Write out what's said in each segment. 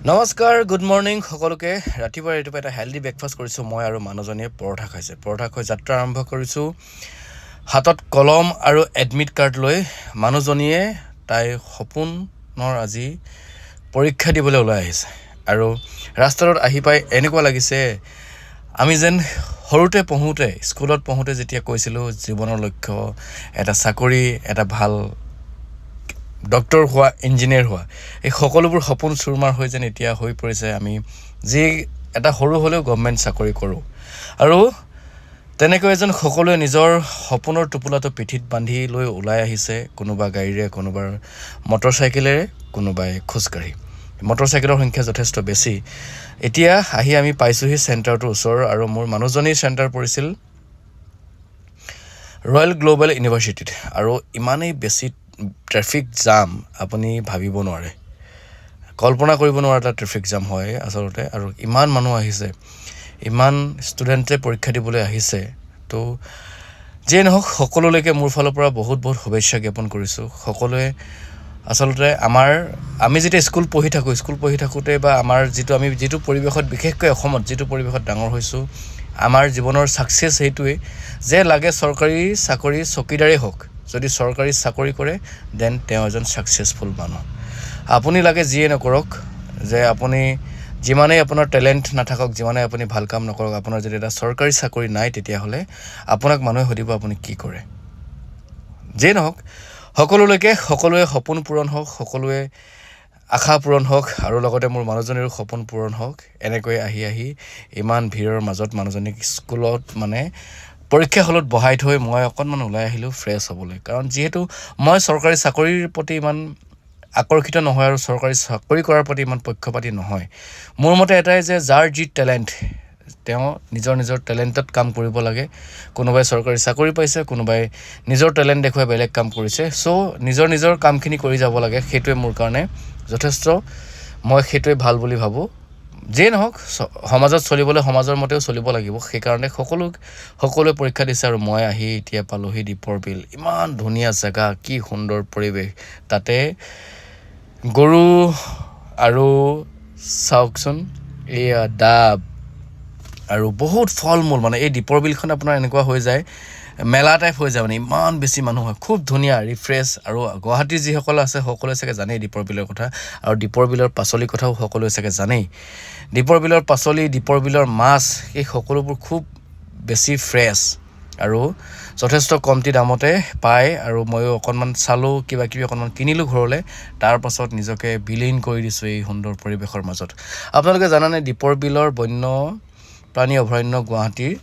নমস্কাৰ good morning সকলোকে ৰাতিপুৱা এটা হেল্ডি ব্ৰেকফাষ্ট কৰিছোঁ মই আৰু মানুহজনীয়ে পৰঠা খাইছে পৰঠা খাই যাত্ৰা আৰম্ভ কৰিছোঁ হাতত কলম আৰু এডমিট কাৰ্ড লৈ মানুহজনীয়ে তাইৰ সপোনৰ আজি পৰীক্ষা দিবলৈ ওলাই আহিছে আৰু ৰাস্তাত আহি পাই এনেকুৱা লাগিছে আমি যেন সৰুতে পঢ়োতে স্কুলত পঢ়োতে যেতিয়া কৈছিলোঁ জীৱনৰ লক্ষ্য এটা চাকৰি এটা ভাল ডক্টৰ হোৱা ইঞ্জিনিয়াৰ হোৱা এই সকলোবোৰ সপোন চুৰমাৰ হৈ যেন এতিয়া হৈ পৰিছে আমি যি এটা সৰু হ'লেও গভৰ্ণমেণ্ট চাকৰি কৰোঁ আৰু তেনেকৈ এজন সকলোৱে নিজৰ সপোনৰ টোপোলাটো পিঠিত বান্ধি লৈ ওলাই আহিছে কোনোবা গাড়ীৰে কোনোবা মটৰচাইকেলেৰে কোনোবাই খোজকাঢ়ি মটৰচাইকেলৰ সংখ্যা যথেষ্ট বেছি এতিয়া আহি আমি পাইছোঁহি চেণ্টাৰটোৰ ওচৰ আৰু মোৰ মানুহজনীৰ চেণ্টাৰ পৰিছিল ৰয়েল গ্লোবেল ইউনিভাৰ্চিটিত আৰু ইমানেই বেছি ট্ৰেফিক জাম আপুনি ভাবিব নোৱাৰে কল্পনা কৰিব নোৱাৰা এটা ট্ৰেফিক জাম হয় আচলতে আৰু ইমান মানুহ আহিছে ইমান ষ্টুডেণ্টে পৰীক্ষা দিবলৈ আহিছে তো যিয়ে নহওক সকলোলৈকে মোৰ ফালৰ পৰা বহুত শুভেচ্ছা জ্ঞাপন কৰিছোঁ সকলোৱে আচলতে আমি যেতিয়া স্কুল পঢ়ি থাকোঁতে বা আমি যিটো পৰিৱেশত বিশেষকৈ অসমত যিটো পৰিৱেশত ডাঙৰ হৈছোঁ আমাৰ জীৱনৰ ছাকচেছ সেইটোৱেই যে লাগে চৰকাৰী চাকৰি চকীদাৰেই হওক যদি চৰকাৰী চাকৰি কৰে দেন তেওঁ এজন ছাকচেছফুল মানুহ আপুনি লাগে যিয়ে নকৰক যে আপুনি যিমানেই আপোনাৰ টেলেণ্ট নাথাকক যিমানেই আপুনি ভাল কাম নকৰক আপোনাৰ যদি এটা চৰকাৰী চাকৰি নাই তেতিয়াহ'লে আপোনাক মানুহে সুধিব আপুনি কি কৰে যিয়ে নহওক সকলোৱে সপোন পূৰণ হওক সকলোৱে আশা পূৰণ হওক আৰু লগতে মোৰ মানুহজনীৰো সপোন পূৰণ হওক এনেকৈ আহি ইমান ভিৰৰ মাজত মানুহজনীক স্কুলত মানে পৰীক্ষা হলত বহাই থৈ মই অকণমান ওলাই আহিলোঁ ফ্ৰেছ হ'বলৈ কাৰণ যিহেতু মই চৰকাৰী চাকৰিৰ প্ৰতি ইমান আকৰ্ষিত নহয় আৰু চৰকাৰী চাকৰি কৰাৰ প্ৰতি ইমান পক্ষপাতী নহয় মোৰ মতে এটাই যে যাৰ যি টেলেণ্ট তেওঁ নিজৰ টেলেণ্টত কাম কৰিব লাগে কোনোবাই চৰকাৰী চাকৰি পাইছে কোনোবাই নিজৰ টেলেণ্ট দেখুৱাই বেলেগ কাম কৰিছে চ' নিজৰ কামখিনি কৰি যাব লাগে সেইটোৱে মোৰ কাৰণে যথেষ্ট মই সেইটোৱে ভাল বুলি ভাবোঁ যিয়ে নহওক সমাজত চলিবলৈ সমাজৰ মতেও চলিব লাগিব সেইকাৰণে সকলোৱে পৰীক্ষা দিছে আৰু মই আহি এতিয়া পালোহি দীপৰ বিল ইমান ধুনীয়া জেগা কি সুন্দৰ পৰিৱেশ তাতে গৰু আৰু চাওকচোন এয়া ডাব আৰু বহুত ফল মূল মানে এই দীপৰ বিলখন আপোনাৰ এনেকুৱা হৈ যায় মেলা টাইপ হৈ যায় মানে ইমান বেছি মানুহ হয় খুব ধুনীয়া ৰিফ্ৰেছ আৰু গুৱাহাটীৰ যিসকল আছে সকলোৱে চাগে জানেই দীপৰ বিলৰ কথা আৰু দীপৰ বিলৰ পাচলিৰ কথাও সকলোৱে চাগে জানেই দীপৰ বিলৰ পাচলি দীপৰ বিলৰ মাছ এই সকলোবোৰ খুব বেছি ফ্ৰেছ আৰু যথেষ্ট কমটি দামতে পায় আৰু ময়ো অকণমান চালোঁ কিবা অকণমান কিনিলোঁ ঘৰলৈ তাৰ পাছত নিজকে বিলীন কৰি দিছোঁ এই সুন্দৰ পৰিৱেশৰ মাজত আপোনালোকে জানেনে দীপৰ বিলৰ বন্যপ্ৰাণী অভয়াৰণ্য গুৱাহাটীৰ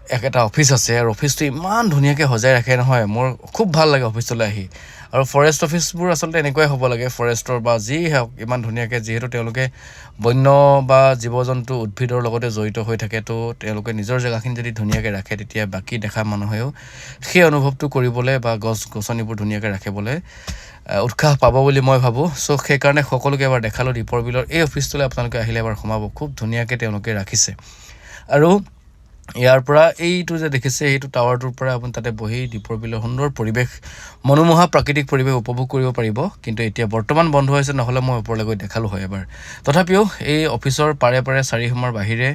এটা অফিচ আছে আৰু অফিচটো ইমান ধুনীয়াকৈ সজাই ৰাখে নহয় মোৰ খুব ভাল লাগে অফিচলৈ আহি আৰু ফৰেষ্ট অফিচবোৰ আচলতে এনেকুৱাই হ'ব লাগে ফৰেষ্টৰ বা যি হওক ইমান ধুনীয়াকৈ যিহেতু তেওঁলোকে বন্য বা জীৱ জন্তু উদ্ভিদৰ লগতে জড়িত হৈ থাকে তো তেওঁলোকে নিজৰ জেগাখিনি যদি ধুনীয়াকৈ ৰাখে তেতিয়া বাকী দেখা মানুহেও সেই অনুভৱটো কৰিবলৈ বা গছ গছনিবোৰ ধুনীয়াকৈ ৰাখিবলৈ উৎসাহ পাব বুলি মই ভাবোঁ চ' সেইকাৰণে সকলোকে এবাৰ দেখালোঁ দীপৰ বিলৰ এই অফিচটোলৈ আপোনালোকে আহিলে এবাৰ সোমাব খুব ধুনীয়াকৈ তেওঁলোকে ৰাখিছে আৰু ইয়াৰ পৰা এইটো যে দেখিছে সেইটো টাৱাৰটোৰ পৰা আপুনি তাতে বহি দীপৰ বিলৰ সুন্দৰ পৰিৱেশ মনোমোহা প্ৰাকৃতিক পৰিৱেশ উপভোগ কৰিব পাৰিব কিন্তু এতিয়া বৰ্তমান বন্ধ হৈছে নহ'লে মই ওপৰলৈ গৈ দেখালোঁ হয় এবাৰ তথাপিও এই অফিচৰ পাৰে চাৰিসীমাৰ বাহিৰে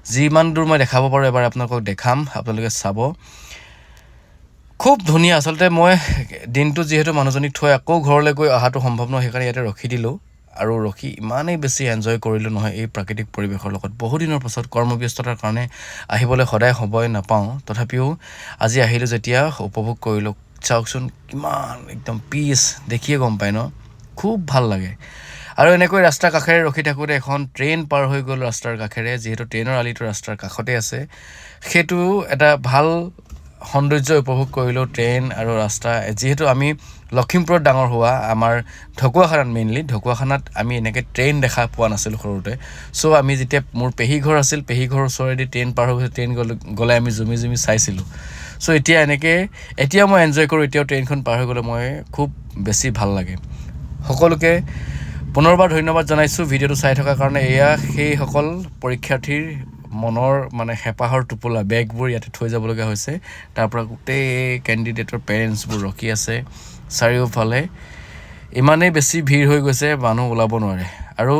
যিমান দূৰ মই দেখাব পাৰোঁ এবাৰ আপোনালোকক দেখাম আপোনালোকে চাব খুব ধুনীয়া আচলতে মই দিনটো যিহেতু মানুহজনীক থৈ আকৌ ঘৰলৈ গৈ অহাটো সম্ভৱ নহয় সেইকাৰণে ইয়াতে ৰখি দিলোঁ আৰু ৰখি ইমানেই বেছি এনজয় কৰিলোঁ নহয় এই প্ৰাকৃতিক পৰিৱেশৰ লগত বহুদিনৰ পাছত কৰ্মব্যস্ততাৰ কাৰণে আহিবলৈ সদায় সময় নাপাওঁ তথাপিও আজি আহিলোঁ যেতিয়া উপভোগ কৰিলোঁ চাওকচোন কিমান একদম পিচ দেখিয়ে গম পায় ন খুব ভাল লাগে আৰু এনেকৈ ৰাস্তাৰ কাষেৰে ৰখি থাকোঁতে এখন ট্ৰেইন পাৰ হৈ গ'ল ৰাস্তাৰ কাষেৰে যিহেতু ট্ৰেইনৰ আলিটো ৰাস্তাৰ কাষতে আছে সেইটো এটা ভাল সৌন্দৰ্য উপভোগ কৰিলোঁ ট্ৰেইন আৰু ৰাস্তা যিহেতু আমি লখিমপুৰত ডাঙৰ হোৱা আমাৰ ঢকুৱাখানাত মেইনলি ঢকুৱাখানাত আমি এনেকৈ ট্ৰেইন দেখা পোৱা নাছিলোঁ সৰুতে চ' আমি যেতিয়া মোৰ পেহী ঘৰ আছিল পেহী ঘৰৰ ওচৰেদি ট্ৰেইন পাৰ হৈ ট্ৰেইন গ'লে আমি জুমি চাইছিলোঁ চ' এতিয়া মই এনজয় কৰোঁ এতিয়াও ট্ৰেইনখন পাৰ হৈ গ'লে মই খুব বেছি ভাল লাগে সকলোকে পুনৰবাৰ ধন্যবাদ জনাইছোঁ ভিডিঅ'টো চাই থকাৰ কাৰণে এয়া সেইসকল পৰীক্ষাৰ্থীৰ মনৰ মানে হেঁপাহৰ টোপোলা বেগবোৰ ইয়াতে থৈ যাবলগীয়া হৈছে তাৰ পৰা গোটেই কেণ্ডিডেটৰ পেৰেণ্টছবোৰ ৰখি আছে চাৰিওফালে ইমানেই বেছি ভিৰ হৈ গৈছে মানুহ ওলাব নোৱাৰে আৰু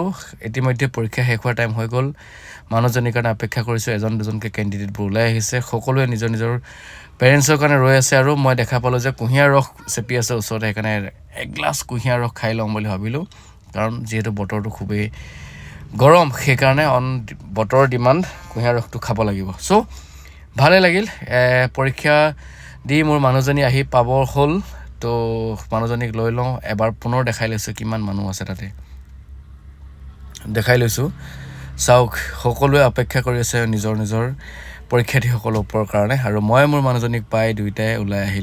ইতিমধ্যে পৰীক্ষা শেষ হোৱাৰ টাইম হৈ গ'ল মানুহজনীৰ কাৰণে অপেক্ষা কৰিছোঁ এজন দুজনকৈ কেণ্ডিডেটবোৰ ওলাই আহিছে সকলোৱে নিজৰ নিজৰ পেৰেণ্টছৰ কাৰণে ৰৈ আছে আৰু মই দেখা পালোঁ যে কুঁহিয়াৰ ৰস চেপি আছে ওচৰতে সেইকাৰণে এগিলাচ কুঁহিয়াৰ ৰস খাই ল'ম বুলি ভাবিলোঁ কাৰণ যিহেতু বতৰটো খুবেই গৰম সেইকাৰণে বতৰৰ ডিমাণ্ড কুঁহিয়াৰ ৰসটো খাব লাগিব চ' ভালে লাগিল পৰীক্ষা দি মোৰ মানুহজনী আহি পাব হ'ল তো মানুহজনীক লৈ লওঁ এবাৰ পুনৰ দেখাই লৈছোঁ কিমান মানুহ আছে তাতে দেখাই লৈছোঁ চাওক সকলোৱে অপেক্ষা কৰি আছে নিজৰ নিজৰ পৰীক্ষাৰ্থীসকলৰ ওপৰৰ কাৰণে আৰু মই মোৰ মানুহজনীক পাই দুয়োটাই ওলাই আহিলোঁ